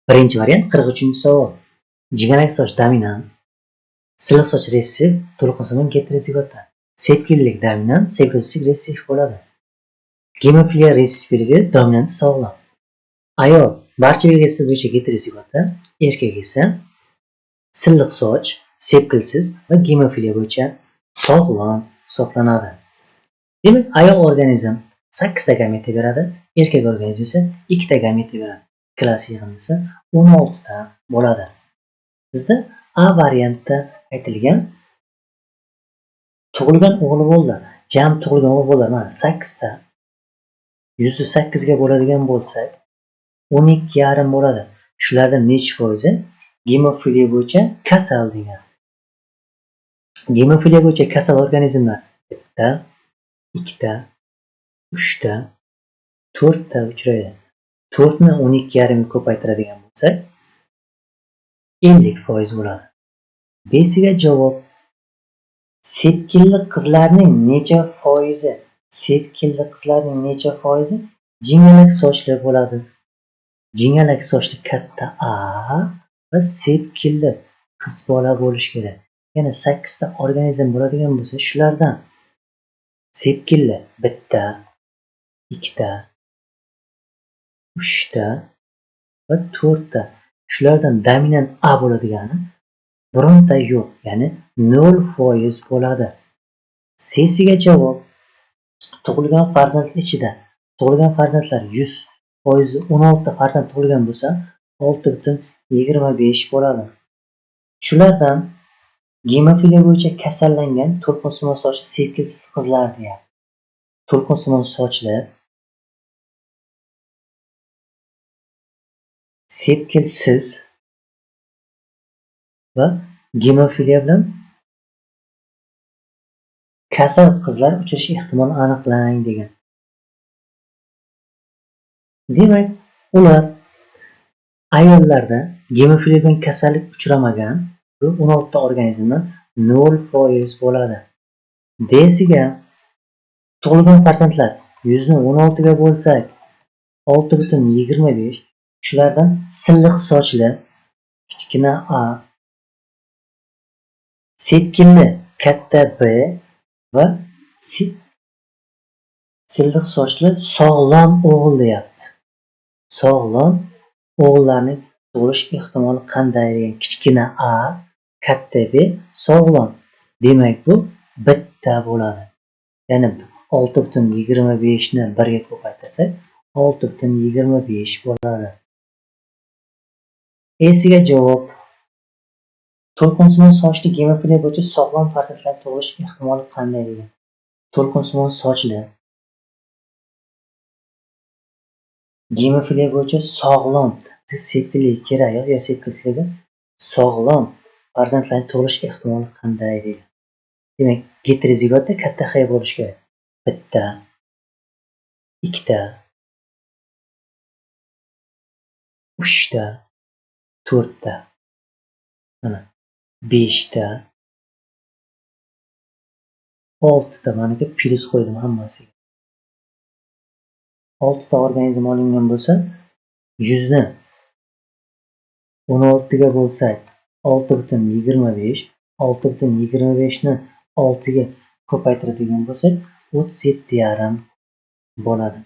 Birinchi variant 43-chi savol. Jiganak soch dominant, silliq soch ressessiv, to'lqinsimon heterozigotda. Sepkillik dominant, sepkilsizlik ressessiv bo'ladi. Gemofiliya ressessivligi dominanti sog'lom. Ayol barcha belgisi bo'yicha heterozigotda, erkak esa silliq soch, sepkilsiz va gemofiliya bo'yicha sog'lom hisoblanadi. Demak, ayol organizm 8 ta gameta beradi, erkak organizm esa 2 ta gameta beradi. Klass yig'ini esa 16 ta bo'ladi. Bizda A variantda aytilgan tug'ilgan o'g'li bo'ldi. Jam tug'ilgan o'g'li bo'ldi. Mana 8 ta 108 ga bo'ladigan bo'lsak, 12,5 bo'ladi. Shulardan necha foizi gemofiliya bo'yicha kasal degan. Gemofiliya bo'yicha kasal organizmlar 1 ta, 2 ta, 3 ta, 4 ta uchraydi. 4 ni 12,5 ga ko'paytiradigan bo'lsak, 50% bo'ladi. Besiga javob: sepkilli qizlarning necha foizi? Sepkilli qizlarning necha foizi jingalak sochli bo'ladi? Jingalak sochli katta A va sepkilli qiz bola bo'lish kerak. Yana 8 ta organizm bo'ladigan bo'lsa, shulardan sepkilli 1 ta, 2 ta, 3 ta va 4 ta. Shulardan dominant A bo'ladigani bironta yo'q, ya'ni 0% bo'ladi. Sesiga javob: tug'ilgan farzandlar ichida tug'ilgan farzandlar 100% 16 ta farzand tug'ilgan bo'lsa, 6,25 bo'ladi. Shulardan gemofiliya bo'yicha kasallangan to'lqinsimon sochli sepkilsiz qizlar deyapti. To'lqinsimon sochli sepkilsiz va gemofiliya bilan kasal qizlar uchrash ehtimolini aniqlang degan. Demak, ular ayollarda gemofiliya bilan kasallik uchramagan, bu 16 ta organizmdan 0% bo'ladi. D'siga tug'ilgan farzandlar 100 ni 16 ga bo'lsak, 6,25. Shulardan silliq sochli kichkina A, sepkilli katta B va silliq sochli sog'lom o'g'il deyapti. Sog'lom o'g'illarning tug'ilish ehtimoli qanday degan. Kichkina A, katta B sog'lom. Demak, bu bitta bo'ladi. Ya'ni 6,25 ni 1 ga ko'paytirsak, 6,25 bo'ladi. Esiga javob: to'lqinsimon sochli gemofiliya bo'yicha sog'lom farzandlar tug'ilish ehtimoli qanday degan. To'lqinsimon sochli gemofiliya bo'yicha sog'lom, sepkillik kerak yo sepkilsizligi sog'lom farzandlarning tug'ilish ehtimoli qanday degan. Demak, heterozigotda katta X bo'lishi kerak. 1 ta, 2 ta, 3 ta, 4 ta, mana 5 ta, 6 ta, mana plus qo'ydim hammasiga. 6 ta organizm olingan bo'lsa, 100 ni 16 ga bo'lsak, 6,25, 6,25 ni 6 ga ko'paytiradigan bo'lsak, 37,5 bo'ladi.